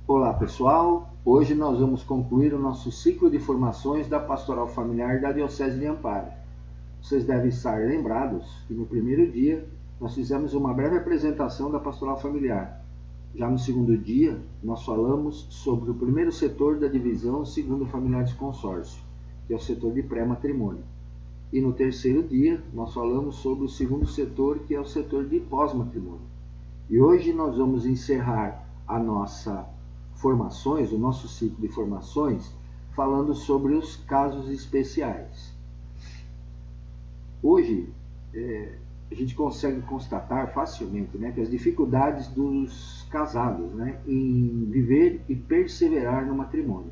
Olá pessoal, hoje nós vamos concluir o nosso ciclo de formações da Pastoral Familiar da Diocese de Amparo. Vocês devem estar lembrados que no primeiro dia nós fizemos uma breve apresentação da Pastoral Familiar. Já no segundo dia, nós falamos sobre o primeiro setor da divisão segundo familiares consórcio, que é o setor de pré-matrimônio. E no terceiro dia, nós falamos sobre o segundo setor, que é o setor de pós-matrimônio. E hoje nós vamos encerrar a nossa formações, o nosso ciclo de formações, falando sobre os casos especiais. Hoje, a gente consegue constatar facilmente, que as dificuldades dos casados, em viver e perseverar no matrimônio,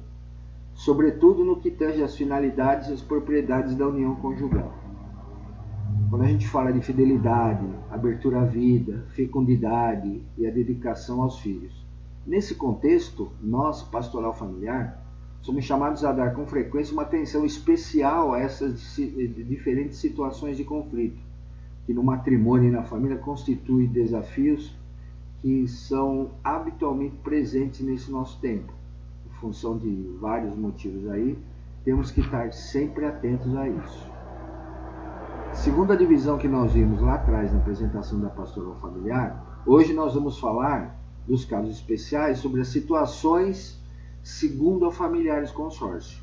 sobretudo no que tange às finalidades e às propriedades da união conjugal. Quando a gente fala de fidelidade, abertura à vida, fecundidade e a dedicação aos filhos. Nesse contexto, nós, Pastoral Familiar, somos chamados a dar com frequência uma atenção especial a essas diferentes situações de conflito, que no matrimônio e na família constituem desafios que são habitualmente presentes nesse nosso tempo. Em função de vários motivos aí, temos que estar sempre atentos a isso. Segundo a divisão que nós vimos lá atrás na apresentação da Pastoral Familiar, hoje nós vamos falar dos casos especiais sobre as situações segundo a familiares consórcio.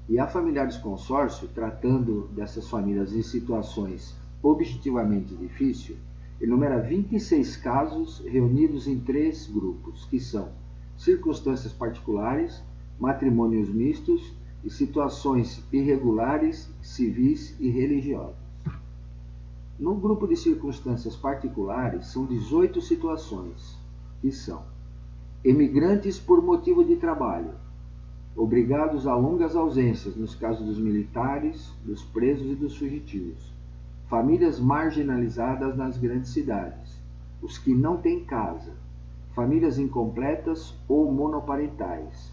E a familiares consórcio, tratando dessas famílias em situações objetivamente difíceis, enumera 26 casos reunidos em 3 grupos, que são circunstâncias particulares, matrimônios mistos e situações irregulares, civis e religiosas. No grupo de circunstâncias particulares, são 18 situações, que são emigrantes por motivo de trabalho, obrigados a longas ausências, nos casos dos militares, dos presos e dos fugitivos, famílias marginalizadas nas grandes cidades, os que não têm casa, famílias incompletas ou monoparentais,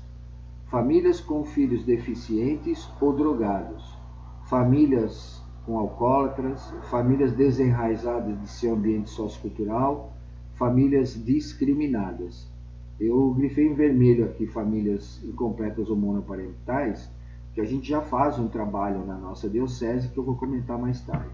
famílias com filhos deficientes ou drogados, famílias com alcoólatras, famílias desenraizadas de seu ambiente sociocultural, famílias discriminadas. Eu grifei em vermelho aqui famílias incompletas ou monoparentais, que a gente já faz um trabalho na nossa diocese, que eu vou comentar mais tarde.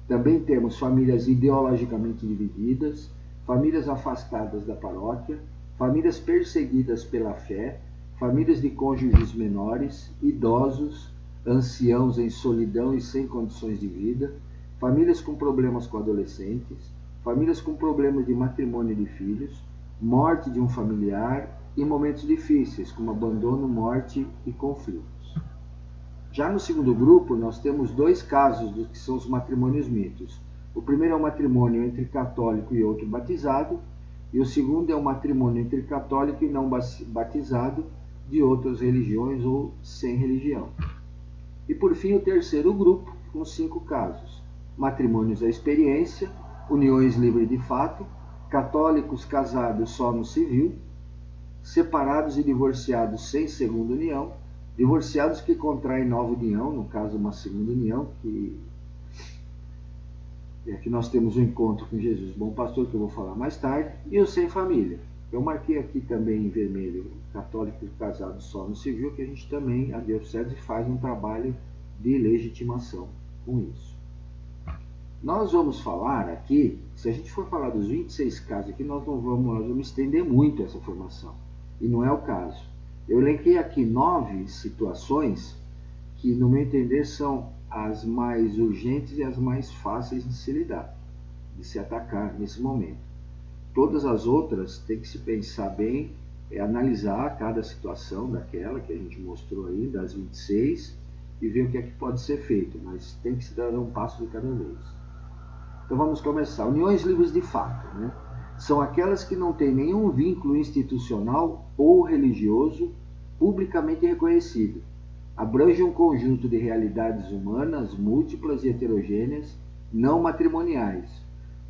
Também temos famílias ideologicamente divididas, famílias afastadas da paróquia, famílias perseguidas pela fé, famílias de cônjuges menores, idosos, anciãos em solidão e sem condições de vida, famílias com problemas com adolescentes, famílias com problemas de matrimônio de filhos, morte de um familiar e momentos difíceis, como abandono, morte e conflitos. Já no segundo grupo, nós temos 2 casos dos que são os matrimônios mitos. O primeiro é o matrimônio entre católico e outro batizado, e o segundo é o matrimônio entre católico e não batizado, de outras religiões ou sem religião. E por fim, o terceiro grupo, com 5 casos: matrimônios à experiência, uniões livres de fato, católicos casados só no civil, separados e divorciados sem segunda união, divorciados que contraem nova união, no caso uma segunda união, que é que nós temos um encontro com Jesus Bom Pastor, que eu vou falar mais tarde, e os sem família. Eu marquei aqui também em vermelho católicos casados só no civil, que a gente também, a diocese, faz um trabalho de legitimação com isso. Nós vamos falar aqui, se a gente for falar dos 26 casos aqui, nós vamos estender muito essa formação, e não é o caso. Eu elenquei aqui 9 situações que, no meu entender, são as mais urgentes e as mais fáceis de se lidar, de se atacar nesse momento. Todas as outras tem que se pensar bem, analisar cada situação daquela que a gente mostrou aí, das 26, e ver o que é que pode ser feito, mas tem que se dar um passo de cada vez. Então vamos começar. Uniões livres de fato, são aquelas que não têm nenhum vínculo institucional ou religioso publicamente reconhecido. Abrange um conjunto de realidades humanas múltiplas e heterogêneas, não matrimoniais,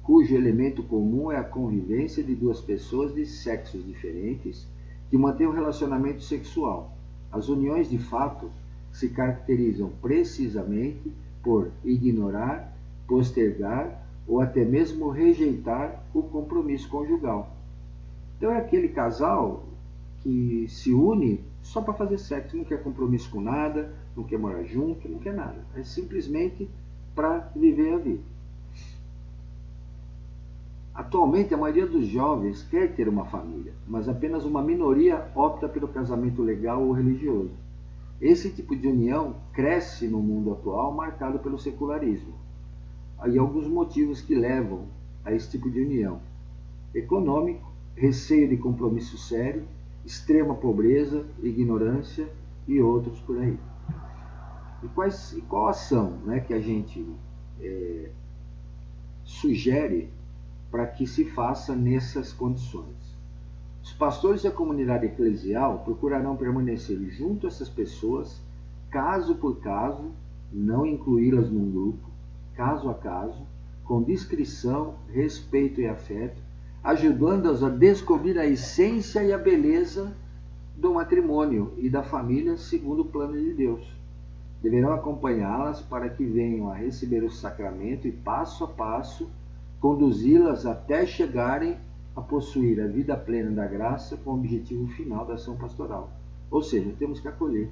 cujo elemento comum é a convivência de 2 pessoas de sexos diferentes que mantêm um relacionamento sexual. As uniões de fato se caracterizam precisamente por ignorar, postergar ou até mesmo rejeitar o compromisso conjugal. Então é aquele casal que se une só para fazer sexo, não quer compromisso com nada, não quer morar junto, não quer nada. É simplesmente para viver a vida. Atualmente, a maioria dos jovens quer ter uma família, mas apenas uma minoria opta pelo casamento legal ou religioso. Esse tipo de união cresce no mundo atual, marcado pelo secularismo. Há alguns motivos que levam a esse tipo de união: econômico, receio de compromisso sério, extrema pobreza, ignorância e outros por aí. E qual ação, né, que a gente sugere para que se faça nessas condições? Os pastores e a comunidade eclesial procurarão permanecer junto a essas pessoas, caso por caso, não incluí-las num grupo, caso a caso, com discrição, respeito e afeto, ajudando-as a descobrir a essência e a beleza do matrimônio e da família segundo o plano de Deus. Deverão acompanhá-las para que venham a receber o sacramento e, passo a passo, conduzi-las até chegarem a possuir a vida plena da graça com o objetivo final da ação pastoral. Ou seja, temos que acolher.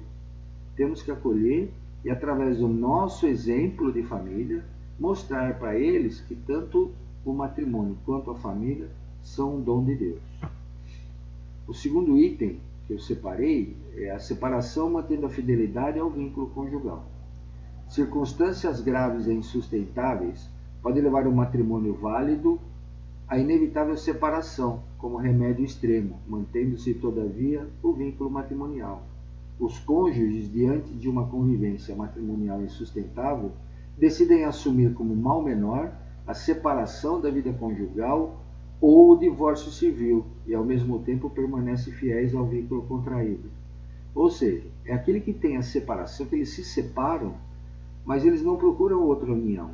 Temos que acolher e, através do nosso exemplo de família, mostrar para eles que tanto o matrimônio quanto a família são um dom de Deus. O segundo item que eu separei é a separação mantendo a fidelidade ao vínculo conjugal. Circunstâncias graves e insustentáveis podem levar um matrimônio válido à inevitável separação, como remédio extremo, mantendo-se, todavia, o vínculo matrimonial. Os cônjuges, diante de uma convivência matrimonial insustentável, decidem assumir como mal menor a separação da vida conjugal ou o divórcio civil e, ao mesmo tempo, permanecem fiéis ao vínculo contraído. Ou seja, é aquele que tem a separação, que eles se separam, mas eles não procuram outra união.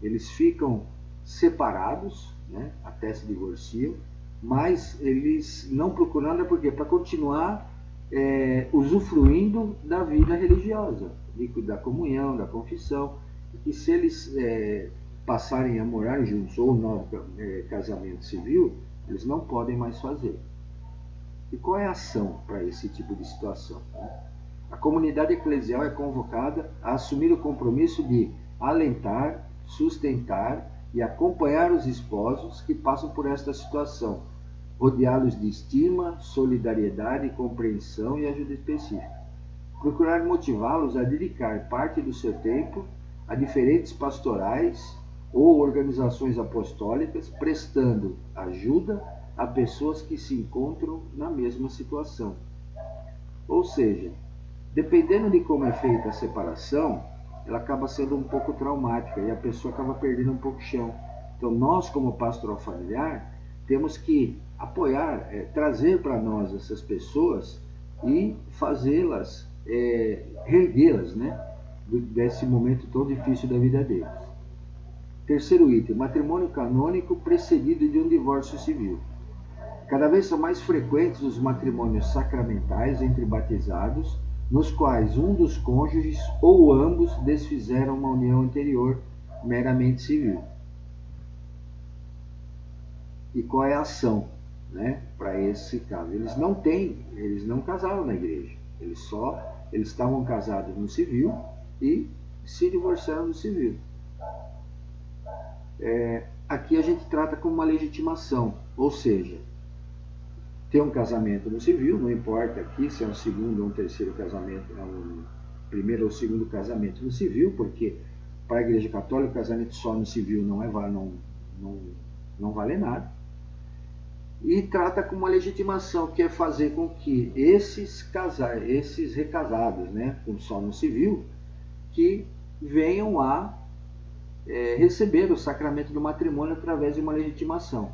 Eles ficam separados, né, até se divorciam, mas eles não procuram nada, por quê? Para continuar usufruindo da vida religiosa, da comunhão, da confissão, e que se eles passarem a morar juntos ou no casamento civil, eles não podem mais fazer. E qual é a ação para esse tipo de situação? A comunidade eclesial é convocada a assumir o compromisso de alentar, sustentar e acompanhar os esposos que passam por esta situação, rodeá-los de estima, solidariedade, compreensão e ajuda específica. Procurar motivá-los a dedicar parte do seu tempo a diferentes pastorais ou organizações apostólicas, prestando ajuda a pessoas que se encontram na mesma situação. Ou seja, dependendo de como é feita a separação, ela acaba sendo um pouco traumática e a pessoa acaba perdendo um pouco o chão. Então nós, como pastoral familiar, temos que apoiar, trazer para nós essas pessoas e fazê-las, reerguê-las, né, desse momento tão difícil da vida deles. Terceiro item, matrimônio canônico precedido de um divórcio civil. Cada vez são mais frequentes os matrimônios sacramentais entre batizados, nos quais um dos cônjuges ou ambos desfizeram uma união anterior meramente civil. E qual é a ação, né, para esse caso? Eles não casaram na igreja, eles estavam casados no civil e se divorciaram no civil. Aqui a gente trata como uma legitimação, ou seja, ter um casamento no civil, não importa aqui se é um segundo ou um terceiro casamento, um primeiro ou segundo casamento no civil, porque para a Igreja Católica o casamento só no civil não vale nada. E trata como uma legitimação, que é fazer com que esses recasados, né, só no civil, que venham a receber o sacramento do matrimônio através de uma legitimação.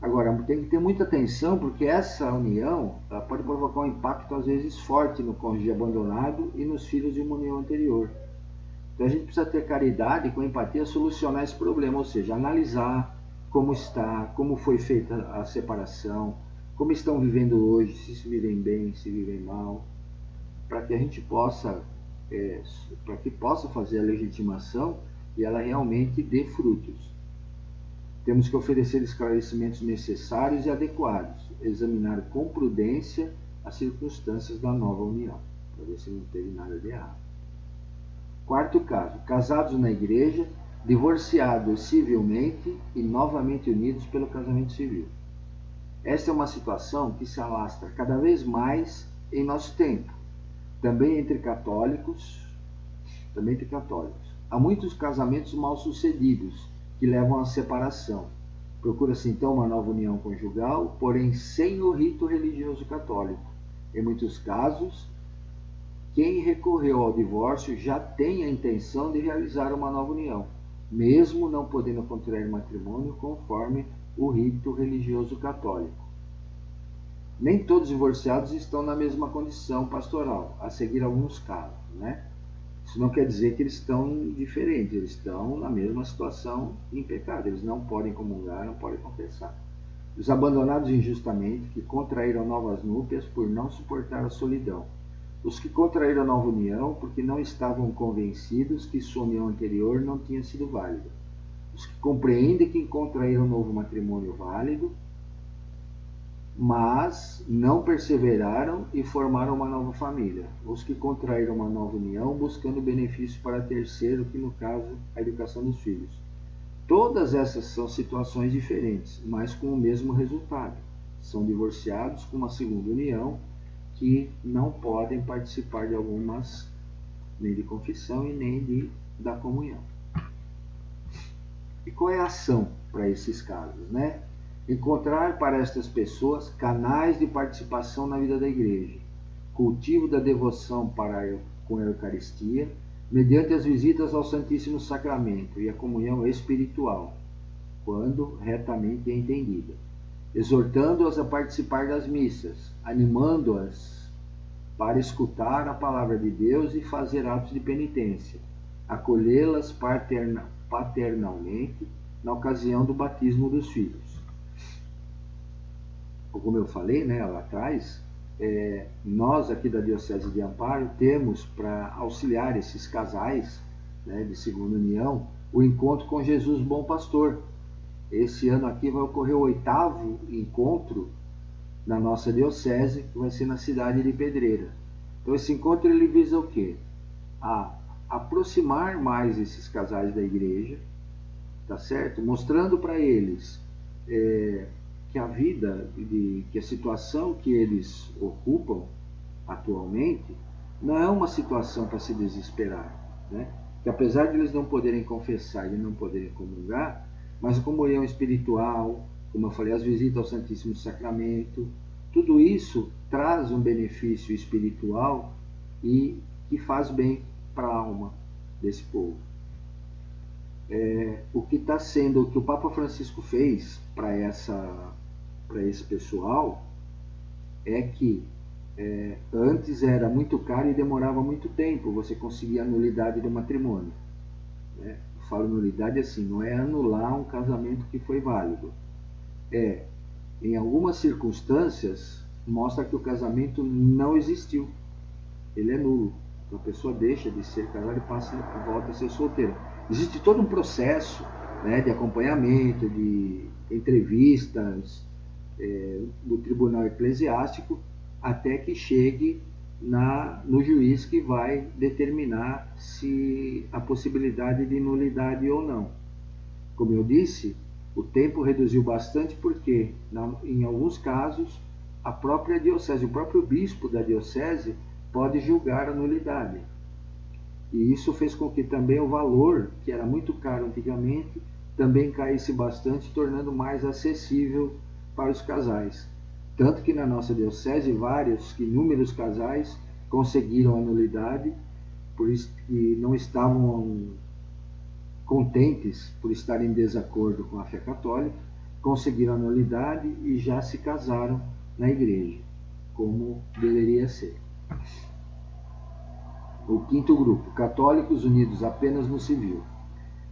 Agora, tem que ter muita atenção, porque essa união ela pode provocar um impacto, às vezes, forte no cônjuge abandonado e nos filhos de uma união anterior. Então, a gente precisa ter caridade e, com empatia, solucionar esse problema, ou seja, analisar como está, como foi feita a separação, como estão vivendo hoje, se vivem bem, se vivem mal, para que a gente possa fazer a legitimação e ela realmente dê frutos. Temos que oferecer esclarecimentos necessários e adequados, examinar com prudência as circunstâncias da nova união, para ver se não teve nada de errado. Quarto caso, casados na igreja, divorciados civilmente e novamente unidos pelo casamento civil. Esta é uma situação que se alastra cada vez mais em nosso tempo, também entre católicos. Há muitos casamentos mal sucedidos que levam à separação. Procura-se então uma nova união conjugal, porém sem o rito religioso católico. Em muitos casos, quem recorreu ao divórcio já tem a intenção de realizar uma nova união, mesmo não podendo contrair matrimônio conforme o rito religioso católico. Nem todos os divorciados estão na mesma condição pastoral, a seguir alguns casos, né? Isso não quer dizer que eles estão diferentes, eles estão na mesma situação em pecado, eles não podem comungar, não podem confessar. Os abandonados injustamente, que contraíram novas núpcias por não suportar a solidão. Os que contraíram nova união porque não estavam convencidos que sua união anterior não tinha sido válida. Os que compreendem que contraíram um novo matrimônio válido, mas não perseveraram e formaram uma nova família. Os que contraíram uma nova união buscando benefício para terceiro, que no caso, a educação dos filhos. Todas essas são situações diferentes, mas com o mesmo resultado. São divorciados com uma segunda união, que não podem participar de algumas, nem de confissão e nem da comunhão. E qual é a ação para esses casos, né? Encontrar para estas pessoas canais de participação na vida da igreja, cultivo da devoção com a Eucaristia, mediante as visitas ao Santíssimo Sacramento e a comunhão espiritual, quando retamente é entendida, exortando-as a participar das missas, animando-as para escutar a palavra de Deus e fazer atos de penitência, acolhê-las paternalmente na ocasião do batismo dos filhos. Como eu falei, né, lá atrás, nós aqui da Diocese de Amparo temos para auxiliar esses casais, né, de segunda união, o encontro com Jesus Bom Pastor. Esse ano aqui vai ocorrer o 8º encontro na nossa diocese, que vai ser na cidade de Pedreira. Então esse encontro ele visa o quê? A aproximar mais esses casais da igreja, tá certo? Mostrando para eles que a vida, que a situação que eles ocupam atualmente não é uma situação para se desesperar, né? Que apesar de eles não poderem confessar e não poderem comungar, mas a comunhão espiritual, como eu falei, as visitas ao Santíssimo Sacramento, tudo isso traz um benefício espiritual e que faz bem para a alma desse povo. O que está sendo, o que o Papa Francisco fez para esse pessoal é que antes era muito caro e demorava muito tempo você conseguir a nulidade do matrimônio, né? Eu falo nulidade assim, não é anular um casamento que foi válido, em algumas circunstâncias mostra que o casamento não existiu, ele é nulo, então a pessoa deixa de ser casada e volta a ser solteira. Existe todo um processo, né, de acompanhamento, de entrevistas do tribunal eclesiástico, até que chegue no juiz que vai determinar se a possibilidade de nulidade ou não. Como eu disse, o tempo reduziu bastante porque, em alguns casos, a própria diocese, o próprio bispo da diocese pode julgar a nulidade. E isso fez com que também o valor, que era muito caro antigamente, também caísse bastante, tornando mais acessível para os casais. Tanto que na nossa diocese, inúmeros casais conseguiram a nulidade, por isso que não estavam contentes por estarem em desacordo com a fé católica, conseguiram a nulidade e já se casaram na igreja, como deveria ser. O 5º grupo, católicos unidos apenas no civil.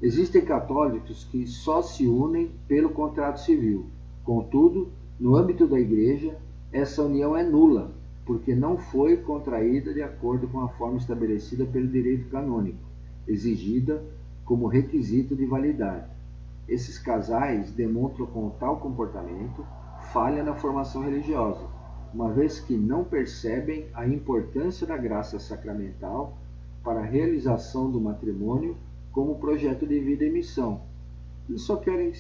Existem católicos que só se unem pelo contrato civil. Contudo, no âmbito da igreja, essa união é nula, porque não foi contraída de acordo com a forma estabelecida pelo direito canônico, exigida como requisito de validade. esses casais demonstram com tal comportamento falha na formação religiosa, uma vez que não percebem a importância da graça sacramental para a realização do matrimônio como projeto de vida e missão. Eles só querem,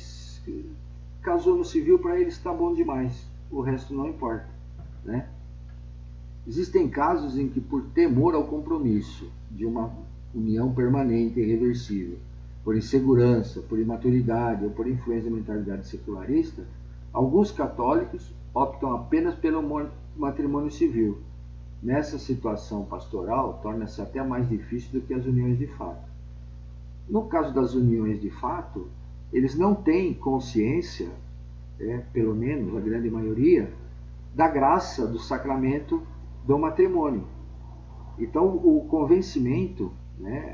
casou no civil, para eles está bom demais, o resto não importa, né? Existem casos em que, por temor ao compromisso de uma união permanente e irreversível, por insegurança, por imaturidade ou por influência da mentalidade secularista, alguns católicos optam apenas pelo matrimônio civil. Nessa situação pastoral, torna-se até mais difícil do que as uniões de fato. No caso das uniões de fato, eles não têm consciência, pelo menos a grande maioria, da graça do sacramento do matrimônio. Então, o convencimento,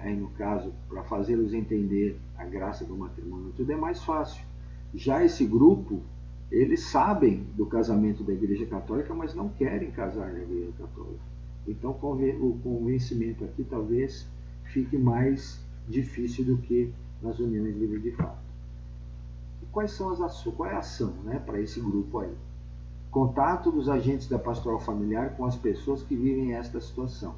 aí no caso, para fazê-los entender a graça do matrimônio, tudo é mais fácil. Já esse grupo, eles sabem do casamento da Igreja Católica, mas não querem casar na Igreja Católica. Então, o convencimento aqui talvez fique mais difícil do que nas uniões livres de fato. E quais são as ações? Qual é a ação, para esse grupo aí? Contato dos agentes da pastoral familiar com as pessoas que vivem esta situação.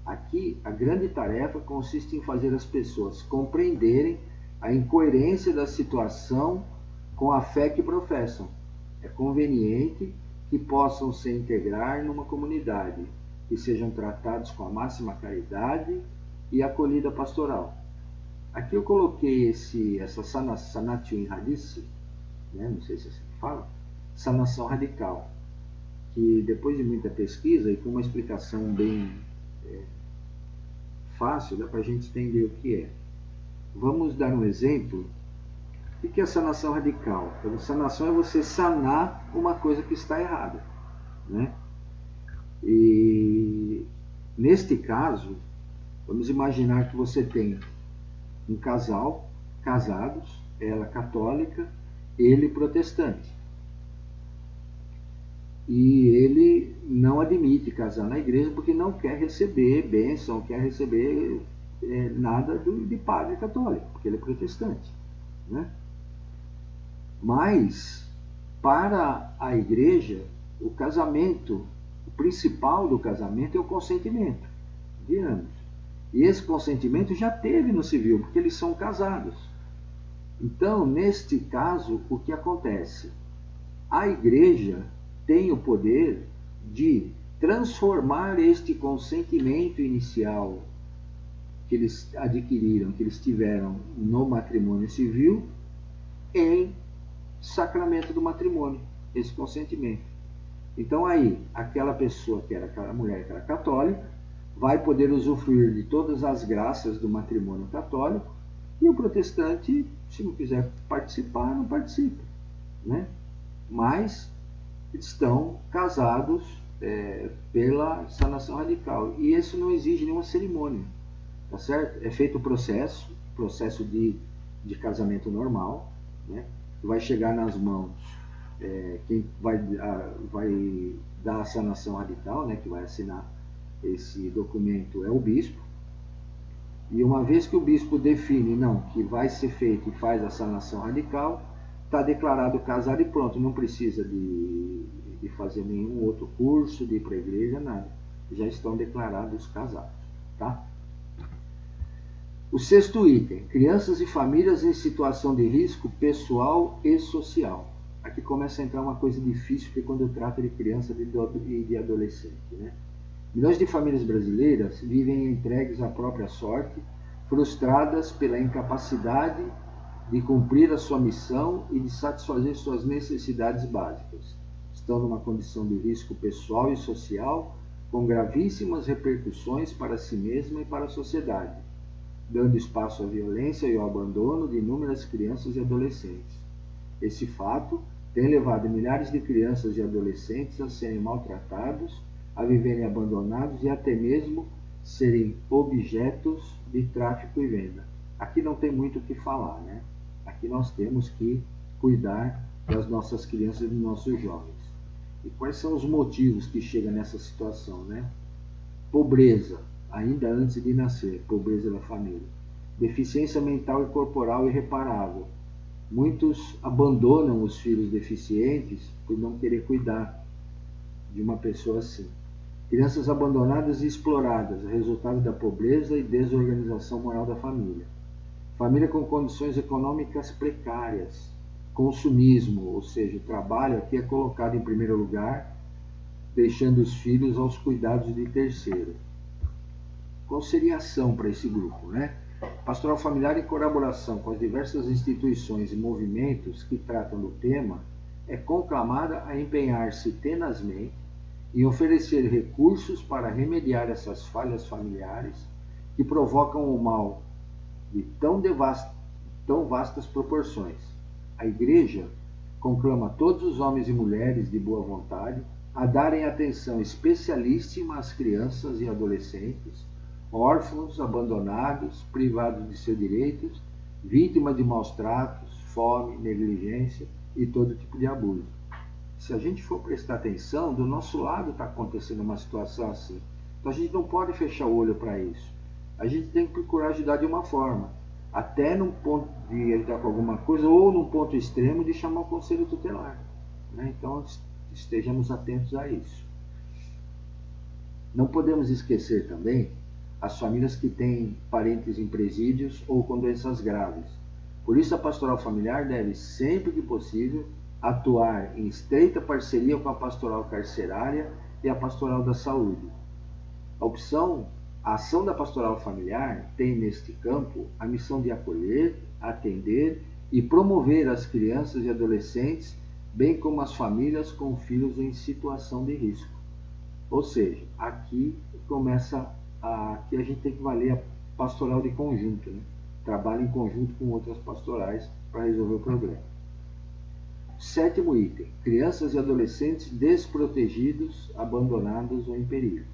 Aqui, a grande tarefa consiste em fazer as pessoas compreenderem a incoerência da situação com a fé que professam. É conveniente que possam se integrar numa comunidade, que sejam tratados com a máxima caridade e acolhida pastoral. Aqui eu coloquei essa sanatio radice, não sei se é assim que fala, sanação radical, que depois de muita pesquisa e com uma explicação bem fácil, dá para a gente entender o que é. Vamos dar um exemplo. O que é a sanação radical? A sanação é você sanar uma coisa que está errada, E neste caso, vamos imaginar que você tem um casal, casados, ela católica, ele protestante. E ele não admite casar na igreja porque não quer receber bênção, quer receber nada de padre católico, porque ele é protestante, Mas, para a igreja, o casamento, o principal do casamento é o consentimento de ambos. E esse consentimento já teve no civil, porque eles são casados. Então, neste caso, o que acontece? A igreja tem o poder de transformar este consentimento inicial que eles adquiriram, que eles tiveram no matrimônio civil, em sacramento do matrimônio, esse consentimento. Então aí, aquela pessoa que era aquela mulher que era católica, vai poder usufruir de todas as graças do matrimônio católico, e o protestante, se não quiser participar, não participa, Mas estão casados pela sanação radical, e isso não exige nenhuma cerimônia, tá certo? É feito o processo de casamento normal, vai chegar nas mãos quem vai dar a sanação radical, que vai assinar esse documento é o bispo, e uma vez que o bispo define que vai ser feito e faz a sanação radical, está declarado casado e pronto, não precisa de fazer nenhum outro curso, de ir para a igreja, nada, já estão declarados casados, tá? O sexto item, crianças e famílias em situação de risco pessoal e social. Aqui começa a entrar uma coisa difícil, que é quando eu trato de criança e de adolescente, Milhões de famílias brasileiras vivem entregues à própria sorte, frustradas pela incapacidade de cumprir a sua missão e de satisfazer suas necessidades básicas. Estão numa condição de risco pessoal e social, com gravíssimas repercussões para si mesma e para a sociedade, dando espaço à violência e ao abandono de inúmeras crianças e adolescentes. Esse fato tem levado milhares de crianças e adolescentes a serem maltratados, a viverem abandonados e até mesmo serem objetos de tráfico e venda. Aqui não tem muito o que falar, Aqui nós temos que cuidar das nossas crianças e dos nossos jovens. E quais são os motivos que chegam nessa situação, Pobreza, ainda antes de nascer, pobreza da família. Deficiência mental e corporal irreparável. Muitos abandonam os filhos deficientes por não querer cuidar de uma pessoa assim. Crianças abandonadas e exploradas, resultado da pobreza e desorganização moral da família. Família com condições econômicas precárias. Consumismo, ou seja, o trabalho aqui é colocado em primeiro lugar, deixando os filhos aos cuidados de terceiro. Qual seria a ação para esse grupo, né? Pastoral familiar, em colaboração com as diversas instituições e movimentos que tratam do tema, é conclamada a empenhar-se tenazmente em oferecer recursos para remediar essas falhas familiares que provocam o mal de tão vastas proporções. A Igreja conclama todos os homens e mulheres de boa vontade a darem atenção especialíssima às crianças e adolescentes, órfãos, abandonados, privados de seus direitos, vítimas de maus tratos, fome, negligência e todo tipo de abuso. Se a gente for prestar atenção, do nosso lado está acontecendo uma situação assim. Então a gente não pode fechar o olho para isso. A gente tem que procurar ajudar de uma forma, até num ponto de ajudar com alguma coisa, ou num ponto extremo de chamar o conselho tutelar, né? Então estejamos atentos a isso. Não podemos esquecer também as famílias que têm parentes em presídios ou com doenças graves. Por isso a pastoral familiar deve, sempre que possível, atuar em estreita parceria com a pastoral carcerária e a pastoral da saúde. A ação da pastoral familiar tem neste campo a missão de acolher, atender e promover as crianças e adolescentes, bem como as famílias com filhos em situação de risco. Ou seja, aqui a gente tem que valer a pastoral de conjunto, né? Trabalho em conjunto com outras pastorais para resolver o problema. Sétimo item: crianças e adolescentes desprotegidos, abandonados ou em perigo.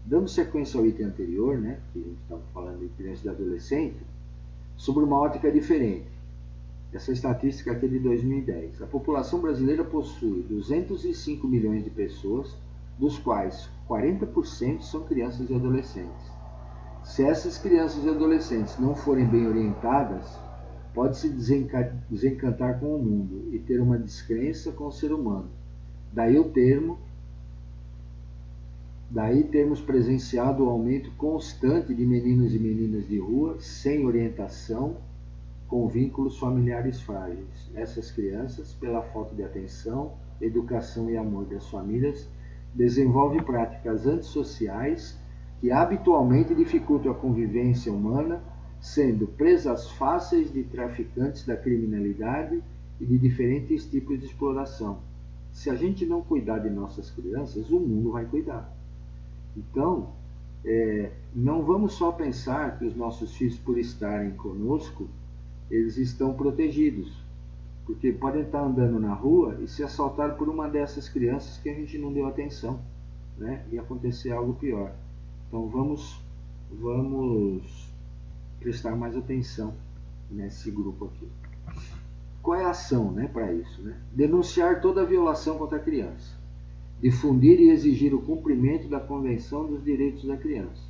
Dando sequência ao item anterior, né, que a gente estava falando de criança e adolescente, sobre uma ótica diferente. Essa estatística aqui é de 2010. A população brasileira possui 205 milhões de pessoas, dos quais 40% são crianças e adolescentes. Se essas crianças e adolescentes não forem bem orientadas, pode-se desencantar com o mundo e ter uma descrença com o ser humano. Daí termos presenciado o aumento constante de meninos e meninas de rua sem orientação, com vínculos familiares frágeis. Essas crianças, pela falta de atenção, educação e amor das famílias, desenvolvem práticas antissociais que habitualmente dificultam a convivência humana, sendo presas fáceis de traficantes da criminalidade e de diferentes tipos de exploração. Se a gente não cuidar de nossas crianças, o mundo vai cuidar. Então, não vamos só pensar que os nossos filhos, por estarem conosco, eles estão protegidos, porque podem estar andando na rua e ser assaltados por uma dessas crianças que a gente não deu atenção, né? E acontecer algo pior. Então vamos prestar mais atenção nesse grupo aqui. Qual é a ação, né, para isso, né? Denunciar toda violação contra a criança, difundir e exigir o cumprimento da Convenção dos Direitos da Criança,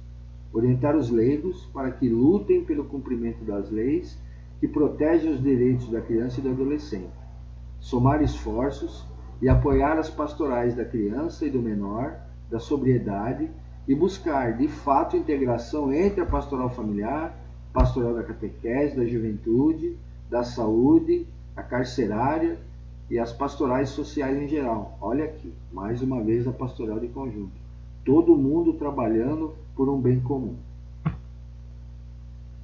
orientar os leigos para que lutem pelo cumprimento das leis que protegem os direitos da criança e do adolescente, somar esforços e apoiar as pastorais da criança e do menor, da sobriedade, e buscar, de fato, integração entre a pastoral familiar, pastoral da catequese, da juventude, da saúde, a carcerária e as pastorais sociais em geral. Olha aqui, mais uma vez a pastoral de conjunto. Todo mundo trabalhando por um bem comum.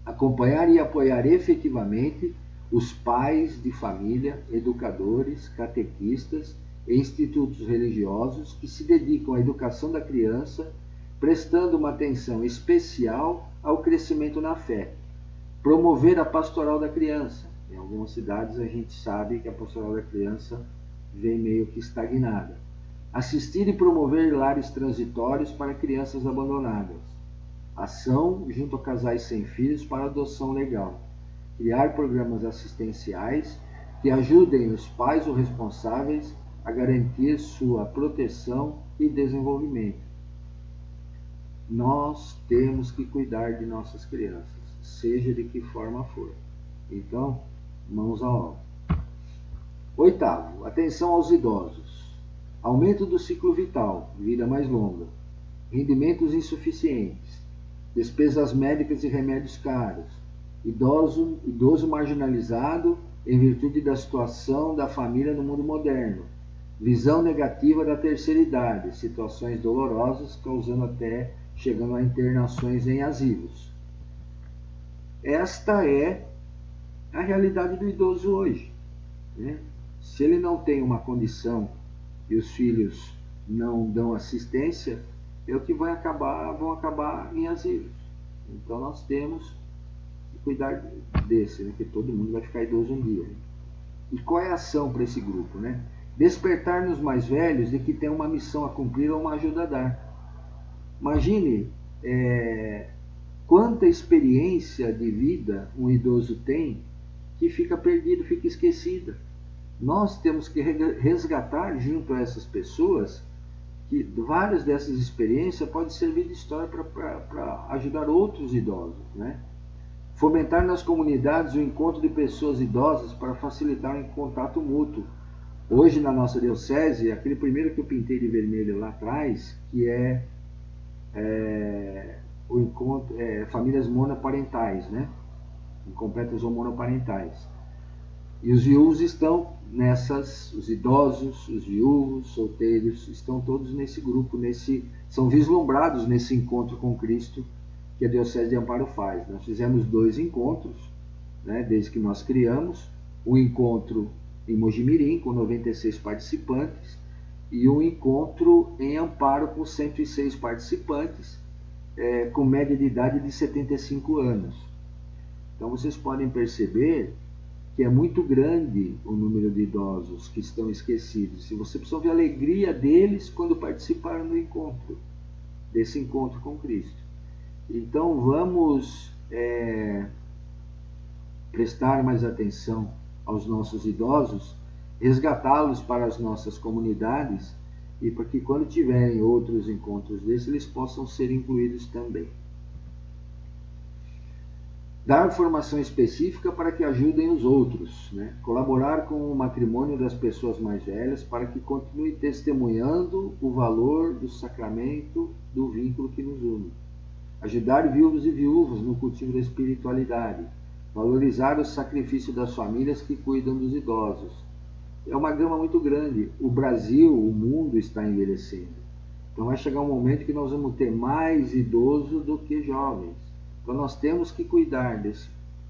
Acompanhar e apoiar efetivamente os pais de família, educadores, catequistas e institutos religiosos que se dedicam à educação da criança, prestando uma atenção especial ao crescimento na fé. Promover a pastoral da criança. Em algumas cidades a gente sabe que a pastoral da criança vem meio que estagnada. Assistir e promover lares transitórios para crianças abandonadas. Ação junto a casais sem filhos para adoção legal. Criar programas assistenciais que ajudem os pais ou responsáveis a garantir sua proteção e desenvolvimento. Nós temos que cuidar de nossas crianças, seja de que forma for. Então, Mãos à obra. Oitavo, atenção aos idosos. Aumento do ciclo vital, vida mais longa. Rendimentos insuficientes. Despesas médicas e remédios caros. Idoso marginalizado em virtude da situação da família no mundo moderno. Visão negativa da terceira idade. Situações dolorosas, causando até chegando a internações em asilos. Esta é a realidade do idoso hoje, né? Se ele não tem uma condição e os filhos não dão assistência, é o que vão acabar em asilos. Então nós temos que cuidar desse, né? Que todo mundo vai ficar idoso um dia. Né? E qual é a ação para esse grupo, né? Despertar nos mais velhos de que tem uma missão a cumprir ou uma ajuda a dar. Imagine quanta experiência de vida um idoso tem que fica perdido, fica esquecida. Nós temos que resgatar junto a essas pessoas que várias dessas experiências podem servir de história para ajudar outros idosos, né? Fomentar nas comunidades o encontro de pessoas idosas para facilitar o contato mútuo. Hoje na nossa diocese, aquele primeiro que eu pintei de vermelho lá atrás, que é o encontro, famílias monoparentais, né? Incompletas ou monoparentais. E os viúvos estão nessas, os idosos, os viúvos, solteiros, estão todos nesse grupo, são vislumbrados nesse encontro com Cristo que a Diocese de Amparo faz. Nós fizemos 2 encontros, né, desde que nós criamos, um encontro em Mojimirim, com 96 participantes, e um encontro em Amparo com 106 participantes, com média de idade de 75 anos. Então vocês podem perceber que é muito grande o número de idosos que estão esquecidos. E você precisa ver a alegria deles quando participaram desse encontro com Cristo. Então vamos prestar mais atenção aos nossos idosos, resgatá-los para as nossas comunidades e para que quando tiverem outros encontros desses, eles possam ser incluídos também. Dar formação específica para que ajudem os outros, né? Colaborar com o matrimônio das pessoas mais velhas para que continue testemunhando o valor do sacramento do vínculo que nos une. Ajudar viúvos e viúvas no cultivo da espiritualidade. Valorizar o sacrifício das famílias que cuidam dos idosos. É uma gama muito grande. O Brasil, o mundo está envelhecendo. Então vai chegar um momento que nós vamos ter mais idosos do que jovens. Então nós temos que cuidar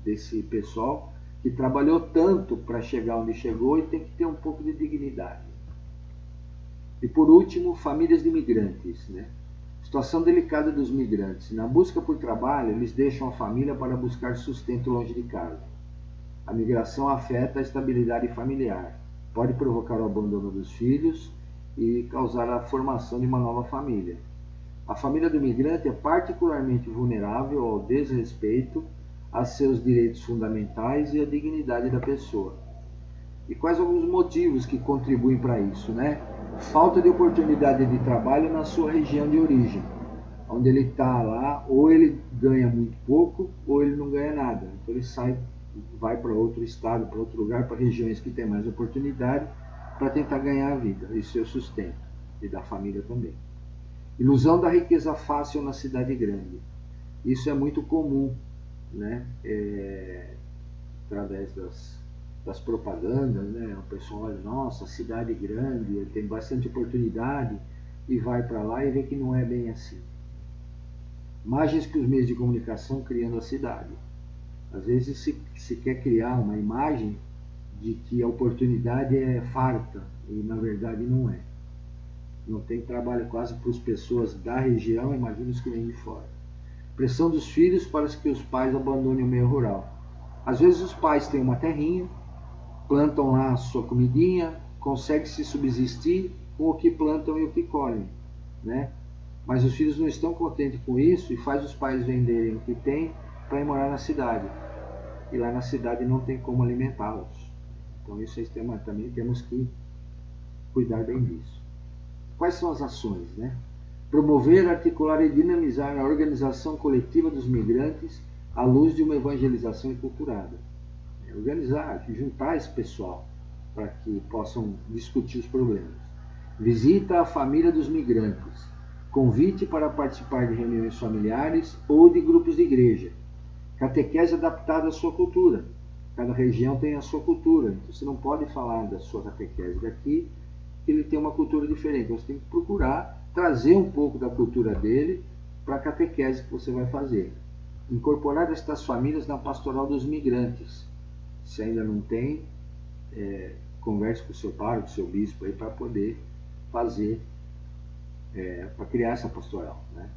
desse pessoal que trabalhou tanto para chegar onde chegou e tem que ter um pouco de dignidade. E por último, famílias de migrantes, né? Situação delicada dos migrantes. Na busca por trabalho, eles deixam a família para buscar sustento longe de casa. A migração afeta a estabilidade familiar. Pode provocar o abandono dos filhos e causar a formação de uma nova família. A família do migrante é particularmente vulnerável ao desrespeito a seus direitos fundamentais e à dignidade da pessoa. E quais alguns motivos que contribuem para isso, né? Falta de oportunidade de trabalho na sua região de origem. Onde ele está lá, ou ele ganha muito pouco, ou ele não ganha nada. Então ele vai para outro estado, para outro lugar, para regiões que têm mais oportunidade, para tentar ganhar a vida e seu sustento, e da família também. Ilusão da riqueza fácil na cidade grande. Isso é muito comum, né? Através das propagandas, né? O pessoal olha, nossa, cidade grande, tem bastante oportunidade, e vai para lá e vê que não é bem assim. Imagens que os meios de comunicação criando a cidade. Às vezes se quer criar uma imagem de que a oportunidade é farta, e na verdade não é. Não tem trabalho quase para as pessoas da região, imagina os que vêm de fora. Pressão dos filhos para que os pais abandonem o meio rural. Às vezes os pais têm uma terrinha, plantam lá a sua comidinha, conseguem se subsistir com o que plantam e o que colhem, né? Mas os filhos não estão contentes com isso e faz os pais venderem o que têm para ir morar na cidade. E lá na cidade não tem como alimentá-los. Então isso também temos que cuidar bem disso. Quais são as ações, né? Promover, articular e dinamizar a organização coletiva dos migrantes à luz de uma evangelização enculturada. organizar, juntar esse pessoal para que possam discutir os problemas. Visita a família dos migrantes. Convite para participar de reuniões familiares ou de grupos de igreja. Catequese adaptada à sua cultura. Cada região tem a sua cultura, então você não pode falar da sua catequese daqui, que ele tem uma cultura diferente. Você tem que procurar trazer um pouco da cultura dele para a catequese que você vai fazer. Incorporar estas famílias na pastoral dos migrantes. Se ainda não tem, converse com o seu pároco, com o seu bispo aí para poder fazer, para criar essa pastoral, né?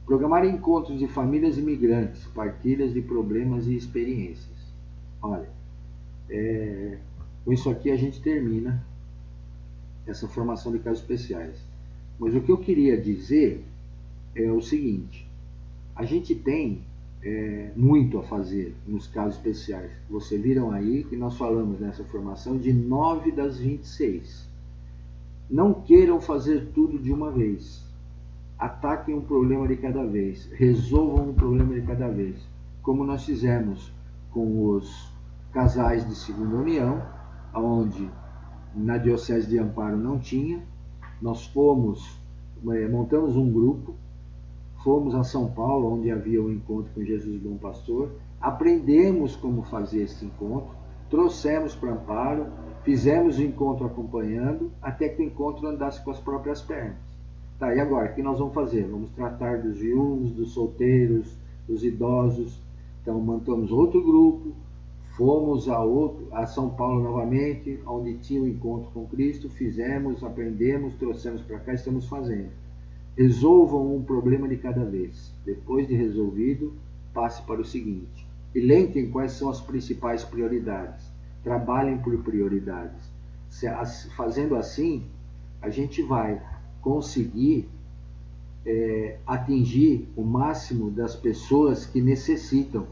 Programar encontros de famílias imigrantes, partilhas de problemas e experiências. Olha, com isso aqui a gente termina essa formação de casos especiais. Mas o que eu queria dizer é o seguinte: a gente tem muito a fazer nos casos especiais. Vocês viram aí que nós falamos nessa formação de 9 das 26. Não queiram fazer tudo de uma vez. Ataquem um problema de cada vez. Resolvam um problema de cada vez. Como nós fizemos com os casais de segunda união, onde na Diocese de Amparo não tinha. Nós montamos um grupo, fomos a São Paulo, onde havia um encontro com Jesus Bom Pastor, aprendemos como fazer esse encontro, trouxemos para Amparo, fizemos o encontro acompanhando, até que o encontro andasse com as próprias pernas. Tá, e agora, o que nós vamos fazer? Vamos tratar dos viúvos, dos solteiros, dos idosos. Então, montamos outro grupo, fomos a São Paulo novamente, onde tinha o encontro com Cristo, fizemos, aprendemos, trouxemos para cá, estamos fazendo. Resolvam um problema de cada vez. Depois de resolvido, passe para o seguinte. Elencem quais são as principais prioridades. Trabalhem por prioridades. Fazendo assim, a gente vai conseguir atingir o máximo das pessoas que necessitam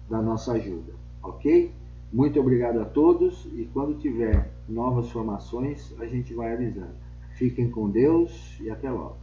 da nossa ajuda. Ok? Muito obrigado a todos e quando tiver novas formações, a gente vai avisando. Fiquem com Deus e até logo.